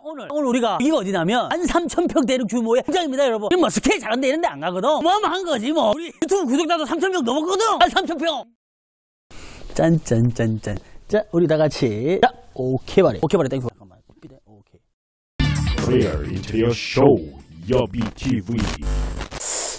오늘 우리가 이거 어디냐면 13,000평 되는 규모의 현장입니다, 여러분. 뭐 스케일 작은데 이런 데 안 가거든. 어마어마한 거지 뭐. 우리 유튜브 구독자도 3,000명 넘었거든. 13,000평. 짠짠짠짠. 자, 우리 다 같이. 자, 오케이 바리. 오케이 바리 땡큐. 잠깐만. 오케이. Real 인테리어 쇼 여비TV.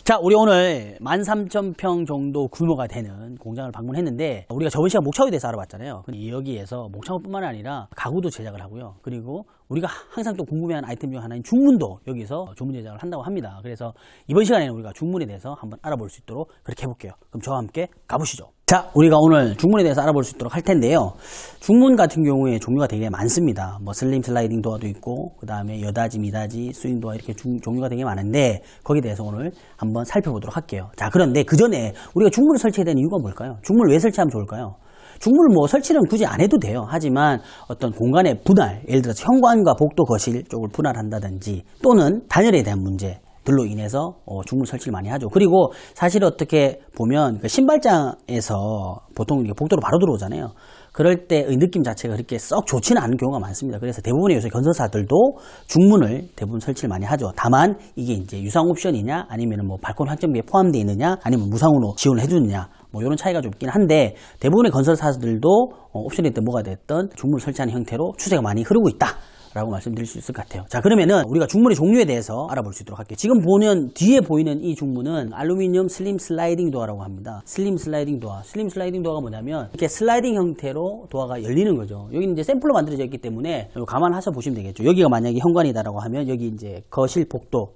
자, 우리 오늘 13,000평 정도 규모가 되는 공장을 방문했는데, 우리가 저번 시간 목차고에 대해서 알아봤잖아요. 여기에서 목차고뿐만 아니라 가구도 제작을 하고요. 그리고 우리가 항상 또 궁금해하는 아이템 중 하나인 중문도 여기서 주문 제작을 한다고 합니다. 그래서 이번 시간에는 우리가 중문에 대해서 한번 알아볼 수 있도록 그렇게 해볼게요. 그럼 저와 함께 가보시죠. 자, 우리가 오늘 중문에 대해서 알아볼 수 있도록 할 텐데요. 중문 같은 경우에 종류가 되게 많습니다. 뭐 슬림 슬라이딩 도어도 있고, 그 다음에 여다지, 미다지, 스윙 도어 이렇게 종류가 되게 많은데, 거기에 대해서 오늘 한번 살펴보도록 할게요. 자, 그런데 그 전에 우리가 중문을 설치해야 되는 이유가 뭘까요? 중문을 왜 설치하면 좋을까요? 중문을 뭐 설치는 굳이 안 해도 돼요. 하지만 어떤 공간의 분할, 예를 들어서 현관과 복도, 거실 쪽을 분할한다든지, 또는 단열에 대한 문제 들로 인해서 중문 설치를 많이 하죠. 그리고 사실 어떻게 보면 그 신발장에서 보통 이렇게 복도로 바로 들어오잖아요. 그럴 때의 느낌 자체가 그렇게 썩 좋지는 않은 경우가 많습니다. 그래서 대부분의 요새 건설사들도 중문을 대부분 설치를 많이 하죠. 다만 이게 이제 유상 옵션이냐, 아니면 뭐 발코니 확정비에 포함되어 있느냐, 아니면 무상으로 지원을 해주느냐, 뭐 이런 차이가 좀 있긴 한데, 대부분의 건설사들도 옵션이 됐든 뭐가 됐든 중문을 설치하는 형태로 추세가 많이 흐르고 있다 라고 말씀드릴 수 있을 것 같아요. 자, 그러면은 우리가 중문의 종류에 대해서 알아볼 수 있도록 할게요. 지금 보는 뒤에 보이는 이 중문은 알루미늄 슬림 슬라이딩 도어라고 합니다. 슬림 슬라이딩 도어. 슬림 슬라이딩 도어가 뭐냐면 이렇게 슬라이딩 형태로 도어가 열리는 거죠. 여기는 이제 샘플로 만들어져 있기 때문에 감안하셔 보시면 되겠죠. 여기가 만약에 현관이다라고 하면 여기 이제 거실 복도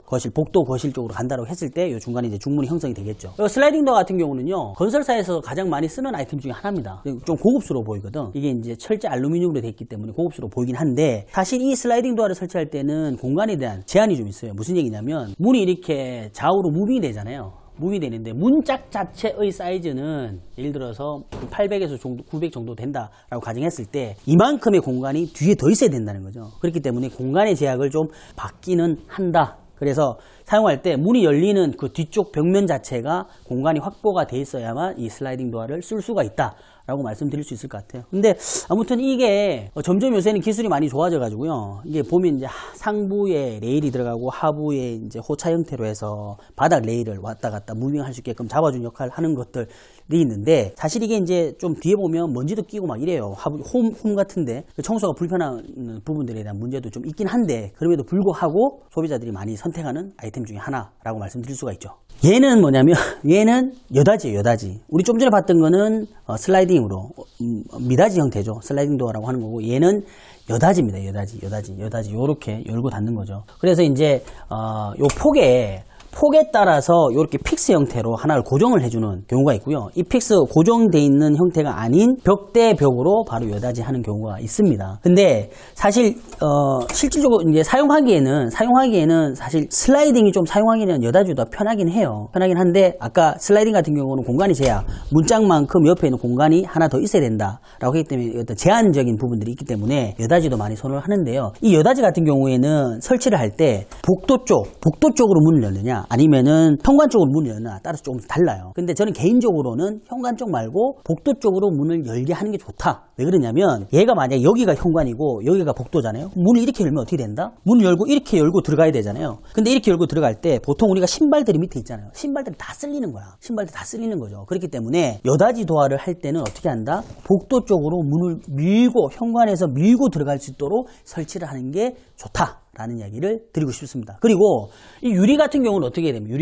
쪽으로 간다라고 했을 때 이 중간에 이제 중문이 형성이 되겠죠. 슬라이딩 도어 같은 경우는요, 건설사에서 가장 많이 쓰는 아이템 중에 하나입니다. 좀 고급스러워 보이거든. 이게 이제 철제 알루미늄으로 되어 있기 때문에 고급스러워 보이긴 한데, 사실 이 슬라이딩 도어를 설치할 때는 공간에 대한 제한이 좀 있어요. 무슨 얘기냐면, 문이 이렇게 좌우로 무빙이 되잖아요. 무빙이 되는데 문짝 자체의 사이즈는 예를 들어서 800에서 900 정도 된다라고 가정했을 때 이만큼의 공간이 뒤에 더 있어야 된다는 거죠. 그렇기 때문에 공간의 제약을 좀 받기는 한다. 그래서 사용할 때 문이 열리는 그 뒤쪽 벽면 자체가 공간이 확보가 돼 있어야만 이 슬라이딩 도어를 쓸 수가 있다 라고 말씀드릴 수 있을 것 같아요. 근데 아무튼 이게 점점 요새는 기술이 많이 좋아져 가지고요, 이게 보면 이제 상부에 레일이 들어가고 하부에 이제 호차 형태로 해서 바닥 레일을 왔다 갔다 무빙할 수 있게끔 잡아준 역할을 하는 것들이 있는데, 사실 이게 이제 좀 뒤에 보면 먼지도 끼고 막 이래요. 하부 홈 같은데 청소가 불편한 부분들에 대한 문제도 좀 있긴 한데, 그럼에도 불구하고 소비자들이 많이 선택하는 아이템 중에 하나라고 말씀드릴 수가 있죠. 얘는 뭐냐면, 얘는 여다지예요, 여다지. 우리 좀 전에 봤던 거는 슬라이딩으로 미다지 형태죠. 슬라이딩 도어라고 하는 거고, 얘는 여다지입니다. 여다지. 요렇게 열고 닫는 거죠. 그래서 이제 요 폭에 따라서 이렇게 픽스 형태로 하나를 고정을 해주는 경우가 있고요. 이 픽스 고정되어 있는 형태가 아닌 벽 대 벽으로 바로 여다지 하는 경우가 있습니다. 근데 사실 실질적으로 이제 사용하기에는 사실 슬라이딩이 좀 사용하기는 여다지보다 편하긴 해요. 편하긴 한데, 아까 슬라이딩 같은 경우는 공간이 제약, 문짝만큼 옆에 있는 공간이 하나 더 있어야 된다라고 하기 때문에 어떤 제한적인 부분들이 있기 때문에 여다지도 많이 선호를 하는데요. 이 여다지 같은 경우에는 설치를 할 때 복도 쪽으로 문을 열느냐, 아니면은 현관 쪽으로 문을 열느냐 따라서 조금 달라요. 근데 저는 개인적으로는 현관 쪽 말고 복도 쪽으로 문을 열게 하는 게 좋다. 왜 그러냐면, 얘가 만약에 여기가 현관이고 여기가 복도잖아요. 문을 이렇게 열면 어떻게 된다? 문을 열고 이렇게 열고 들어가야 되잖아요. 근데 이렇게 열고 들어갈 때 보통 우리가 신발들이 밑에 있잖아요. 신발들이 다 쓸리는 거야. 신발들이 다 쓸리는 거죠. 그렇기 때문에 여다지 도어를 할 때는 어떻게 한다? 복도 쪽으로 문을 밀고, 현관에서 밀고 들어갈 수 있도록 설치를 하는 게 좋다 라는 이야기를 드리고 싶습니다. 그리고 이 유리 같은 경우는 어떻게 해야 됩니까?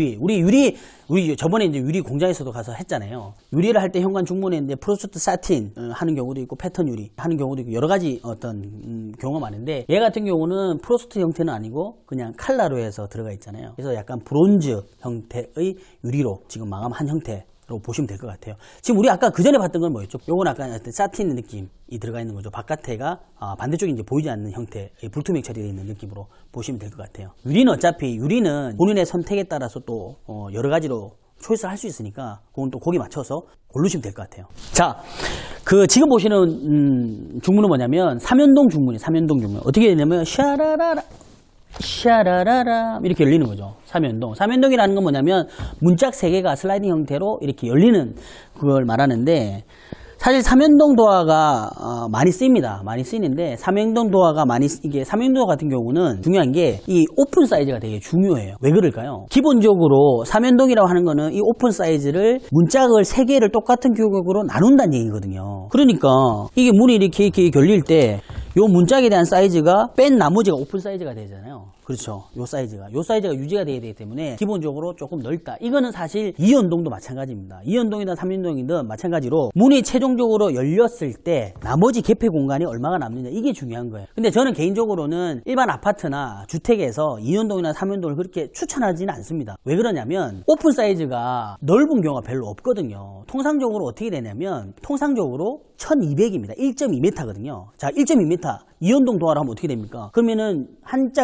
우리 저번에 이제 유리 공장에서도 가서 했잖아요. 유리를 할 때 현관 중문에 이제 프로스트 사틴 하는 경우도 있고, 패턴 유리 하는 경우도 있고, 여러 가지 어떤 경우가 많은데, 얘 같은 경우는 프로스트 형태는 아니고 그냥 칼라로 해서 들어가 있잖아요. 그래서 약간 브론즈 형태의 유리로 지금 마감한 형태 라고 보시면 될 것 같아요. 지금 우리 아까 그 전에 봤던 건 뭐였죠? 요건 아까 사틴 느낌이 들어가 있는 거죠. 바깥에가 반대쪽이 이제 보이지 않는 형태의 불투명 처리되어 있는 느낌으로 보시면 될 것 같아요. 유리는 본인의 선택에 따라서 또 여러 가지로 초이스를 할 수 있으니까 그건 또 거기 맞춰서 고르시면 될 것 같아요. 자, 지금 보시는 중문은 뭐냐면 삼연동 중문. 어떻게 되냐면 샤라라라 이렇게 열리는 거죠. 삼연동이라는 건 뭐냐면 문짝 3개가 슬라이딩 형태로 이렇게 열리는 그걸 말하는데, 사실 삼연동 도화가 많이 쓰입니다. 많이 쓰이는데 삼연동 도화가 이게 삼연동 도화 같은 경우는 중요한 게 이 오픈 사이즈가 되게 중요해요. 왜 그럴까요? 기본적으로 삼연동이라고 하는 거는 이 오픈 사이즈를 문짝을 3개를 똑같은 규격으로 나눈다는 얘기거든요. 그러니까 이게 문이 이렇게 결릴 때 요 문짝에 대한 사이즈가 뺀 나머지가 오픈 사이즈가 되잖아요. 그렇죠. 요 사이즈가 유지가 돼야 되기 때문에 기본적으로 조금 넓다. 이거는 사실 이연동도 마찬가지입니다. 이연동이든 삼연동이든 마찬가지로 문이 최종적으로 열렸을 때 나머지 개폐 공간이 얼마가 남느냐, 이게 중요한 거예요. 근데 저는 개인적으로는 일반 아파트나 주택에서 이연동이나 삼연동을 그렇게 추천하지는 않습니다. 왜 그러냐면 오픈 사이즈가 넓은 경우가 별로 없거든요. 통상적으로 어떻게 되냐면 1200입니다. 1.2m거든요. 자, 1.2m 이연동 도화로 하면 어떻게 됩니까? 그러면은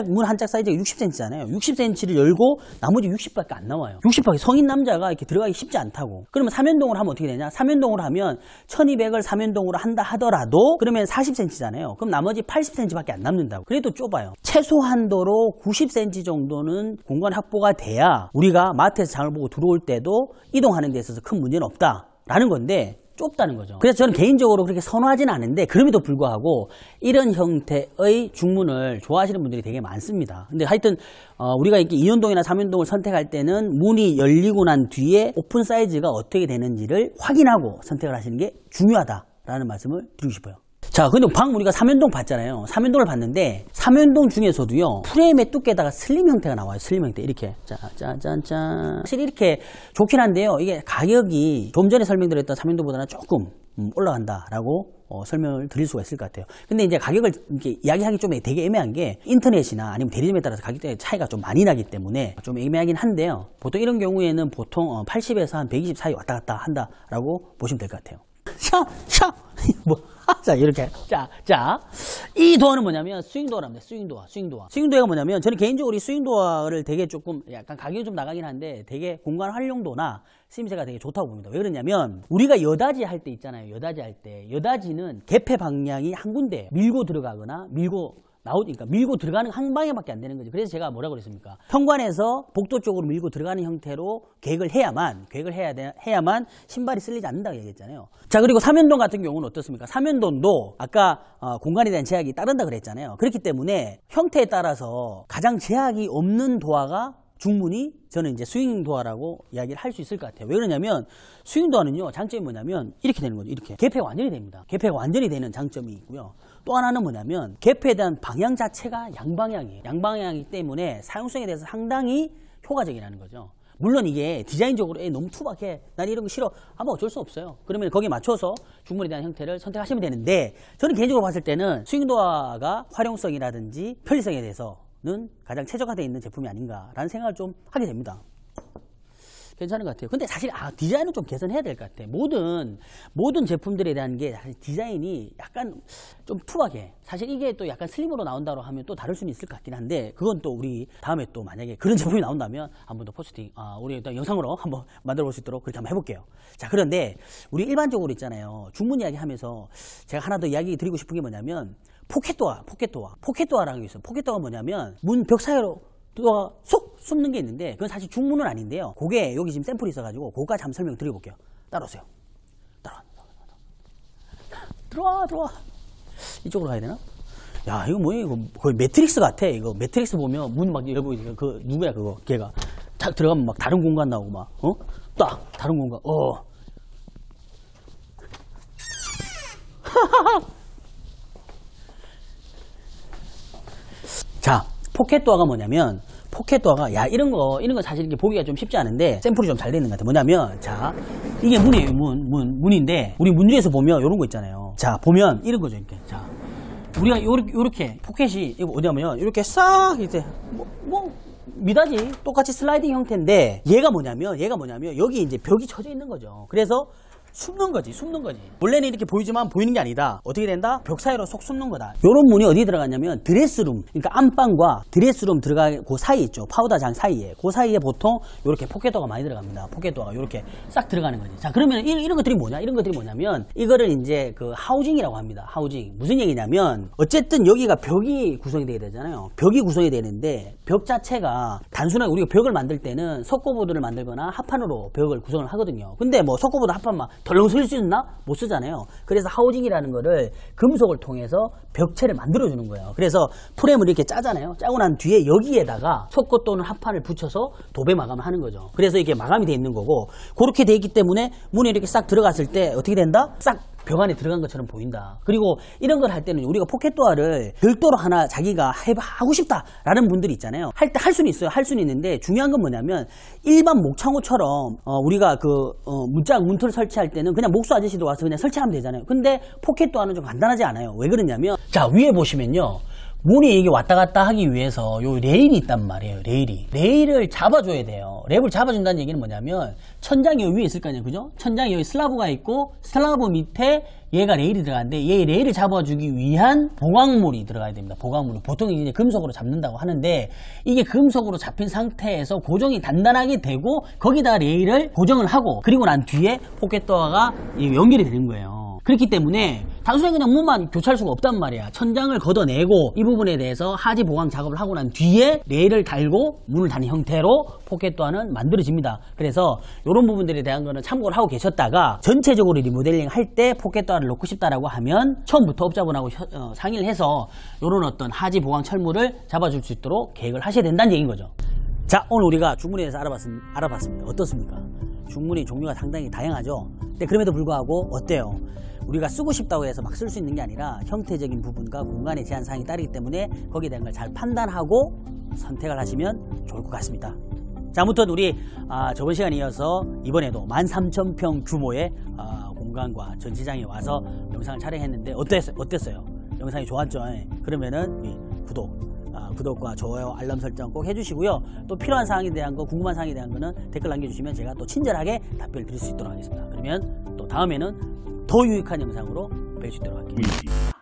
문 한 짝 사이즈가 60cm잖아요. 60cm를 열고 나머지 60밖에 안 나와요. 60밖에 성인 남자가 이렇게 들어가기 쉽지 않다고. 그러면 삼연동으로 하면 어떻게 되냐? 삼연동으로 하면 1200을 삼연동으로 한다 하더라도 그러면 40cm잖아요. 그럼 나머지 80cm밖에 안 남는다고. 그래도 좁아요. 최소한도로 90cm 정도는 공간 확보가 돼야 우리가 마트에서 장을 보고 들어올 때도 이동하는 데 있어서 큰 문제는 없다라는 건데 좁다는 거죠. 그래서 저는 개인적으로 그렇게 선호하지는 않은데 그럼에도 불구하고 이런 형태의 중문을 좋아하시는 분들이 되게 많습니다. 근데 하여튼 우리가 이렇게 이연동이나 삼연동을 선택할 때는 문이 열리고 난 뒤에 오픈 사이즈가 어떻게 되는지를 확인하고 선택을 하시는 게 중요하다라는 말씀을 드리고 싶어요. 자, 근데 방금 우리가 삼연동 봤잖아요. 삼연동을 봤는데 삼연동 중에서도요, 프레임의 두께에다가 슬림 형태가 나와요. 슬림 형태 이렇게 짜잔짠. 사실 이렇게 좋긴 한데요, 이게 가격이 좀 전에 설명드렸던 삼연동보다는 조금 올라간다라고 설명을 드릴 수가 있을 것 같아요. 근데 이제 가격을 이렇게 이야기하기 좀 되게 애매한 게 인터넷이나 아니면 대리점에 따라서 가격대 차이가 좀 많이 나기 때문에 좀 애매하긴 한데요. 보통 이런 경우에는 보통 80에서 한 120 사이 왔다 갔다 한다라고 보시면 될 것 같아요. 자, 이렇게. 자, 이 도어는 뭐냐면 스윙도어랍니다. 스윙도어가 뭐냐면 저는 개인적으로 이 스윙도어를 되게 조금 약간 가격이 좀 나가긴 한데 되게 공간 활용도나 쓰임새가 되게 좋다고 봅니다. 왜 그러냐면 우리가 여다지 할 때 있잖아요. 여다지는 개폐 방향이 한 군데 밀고 들어가거나 밀고 들어가는 한 방향밖에 안 되는 거죠. 그래서 제가 뭐라고 그랬습니까? 현관에서 복도 쪽으로 밀고 들어가는 형태로 계획을 해야만 신발이 쓸리지 않는다고 얘기했잖아요. 자, 그리고 삼연동 같은 경우는 어떻습니까? 삼연동도 아까 공간에 대한 제약이 따른다 그랬잖아요. 그렇기 때문에 형태에 따라서 가장 제약이 없는 도화가 중문이 저는 이제 스윙 도어라고 이야기를 할 수 있을 것 같아요. 왜 그러냐면 스윙 도어는요, 장점이 뭐냐면 이렇게 되는 거죠. 이렇게 개폐가 완전히 됩니다. 개폐가 완전히 되는 장점이 있고요. 또 하나는 뭐냐면 개폐에 대한 방향 자체가 양방향이에요. 양방향이기 때문에 사용성에 대해서 상당히 효과적이라는 거죠. 물론 이게 디자인적으로 너무 투박해, 난 이런 거 싫어 하면 어쩔 수 없어요. 그러면 거기에 맞춰서 중문에 대한 형태를 선택하시면 되는데, 저는 개인적으로 봤을 때는 스윙 도어가 활용성이라든지 편리성에 대해서는 가장 최적화되어 있는 제품이 아닌가라는 생각을 좀 하게 됩니다. 괜찮은 것 같아요. 근데 사실 디자인은 좀 개선해야 될 것 같아. 모든 제품들에 대한 게 사실 디자인이 약간 좀 투박해. 사실 이게 또 약간 슬림으로 나온다고 하면 또 다를 수는 있을 것 같긴 한데, 그건 또 우리 다음에 또 만약에 그런 제품이 나온다면 한번 더 포스팅, 우리 일단 영상으로 한번 만들어 볼 수 있도록 그렇게 한번 해볼게요. 자, 그런데 우리 일반적으로 있잖아요, 중문 이야기 하면서 제가 하나 더 이야기 드리고 싶은 게 뭐냐면 포켓도어라는 게 있어요. 포켓도어가 뭐냐면 문 벽 사이로 도어가 쏙 숨는 게 있는데, 그건 사실 중문은 아닌데요. 그게 여기 지금 샘플이 있어가지고 그거까지 한번 설명 드려볼게요. 따라오세요. 들어와. 이쪽으로 가야 되나? 야, 이거 뭐야? 이거 거의 매트릭스 같아. 이거 매트릭스 보면 문 막 열고 있는 그 누구야 그거? 걔가 딱 들어가면 막 다른 공간 나오고 막 딱 다른 공간. 자, 포켓도어가 뭐냐면, 이런 거 사실 이렇게 보기가 좀 쉽지 않은데 샘플이 좀 잘 되는 것 같아요. 뭐냐면, 자, 이게 문이에요. 문인데 우리 문 위에서 보면 이런 거 있잖아요. 자, 보면 이런 거죠. 이렇게. 자, 우리가 요렇게 포켓이 이거 어디냐면 이렇게 싹 이제 미닫이 똑같이 슬라이딩 형태인데, 얘가 뭐냐면 여기 이제 벽이 쳐져 있는 거죠. 그래서 숨는 거지. 원래는 이렇게 보이지만 보이는 게 아니다. 어떻게 된다? 벽 사이로 속 숨는 거다. 요런 문이 어디에 들어갔냐면 드레스룸, 그러니까 안방과 드레스룸 들어가는 그 사이 있죠. 파우더장 사이에. 그 사이에 보통 요렇게 포켓도어가 많이 들어갑니다. 포켓도어가 요렇게 싹 들어가는 거지. 자, 그러면 이런 것들이 뭐냐면 이거를 이제 그 하우징이라고 합니다. 하우징. 무슨 얘기냐면, 어쨌든 여기가 벽이 구성이 돼야 되잖아요. 벽이 구성이 되는데 벽 자체가 단순하게 우리가 벽을 만들 때는 석고보드를 만들거나 합판으로 벽을 구성을 하거든요. 근데 뭐 석고보드 합판 막 덜렁 쓸 수 있나? 못 쓰잖아요. 그래서 하우징이라는 거를 금속을 통해서 벽체를 만들어주는 거예요. 그래서 프레임을 이렇게 짜잖아요. 짜고 난 뒤에 여기에다가 속고 또는 합판을 붙여서 도배 마감을 하는 거죠. 그래서 이게 마감이 돼 있는 거고, 그렇게 돼 있기 때문에 문에 이렇게 싹 들어갔을 때 어떻게 된다? 싹 벽 안에 들어간 것처럼 보인다. 그리고 이런 걸 할 때는 우리가 포켓도어를 별도로 하나 자기가 하고 싶다라는 분들이 있잖아요. 할 때 할 수는 있어요. 할 수는 있는데 중요한 건 뭐냐면 일반 목창호처럼 우리가 문틀 설치할 때는 그냥 목수 아저씨도 와서 그냥 설치하면 되잖아요. 근데 포켓도어는 좀 간단하지 않아요. 왜 그러냐면 자, 위에 보시면요. 문이 이게 왔다 갔다 하기 위해서 요 레일이 있단 말이에요. 레일을 잡아줘야 돼요. 랩을 잡아준다는 얘기는 뭐냐면 천장이 여기 위에 있을 거 아니에요. 그죠? 천장이 여기 슬라브가 있고 슬라브 밑에 얘가 레일이 들어가는데 얘 레일을 잡아주기 위한 보강물이 들어가야 됩니다. 보강물이 보통 이제 금속으로 잡는다고 하는데 이게 금속으로 잡힌 상태에서 고정이 단단하게 되고 거기다 레일을 고정을 하고 그리고 난 뒤에 포켓도어가 연결이 되는 거예요. 그렇기 때문에 단순히 그냥 문만 교체할 수가 없단 말이야. 천장을 걷어내고 이 부분에 대해서 하지 보강 작업을 하고 난 뒤에 레일을 달고 문을 다는 형태로 포켓도어는 만들어집니다. 그래서 이런 부분들에 대한 거는 참고를 하고 계셨다가 전체적으로 리모델링 할 때 포켓도어를 넣고 싶다라고 하면 처음부터 업자분하고 상의를 해서 이런 어떤 하지 보강 철물을 잡아줄 수 있도록 계획을 하셔야 된다는 얘기인 거죠. 자, 오늘 우리가 중문에 대해서 알아봤습니다. 어떻습니까? 중문이 종류가 상당히 다양하죠. 근데 그럼에도 불구하고 어때요? 우리가 쓰고 싶다고 해서 막 쓸 수 있는 게 아니라 형태적인 부분과 공간의 제한 사항이 따르기 때문에 거기에 대한 걸 잘 판단하고 선택을 하시면 좋을 것 같습니다. 자, 아무튼 우리 저번 시간에 이어서 이번에도 13,000평 규모의 공간과 전시장에 와서 영상을 촬영했는데 어땠어요? 영상이 좋았죠? 그러면은 우리 구독과 좋아요, 알람 설정 꼭 해주시고요. 또 필요한 사항에 대한 거, 궁금한 사항에 대한 거는 댓글 남겨주시면 제가 또 친절하게 답변을 드릴 수 있도록 하겠습니다. 그러면 또 다음에는 더 유익한 영상으로 뵐 수 있도록 할게요.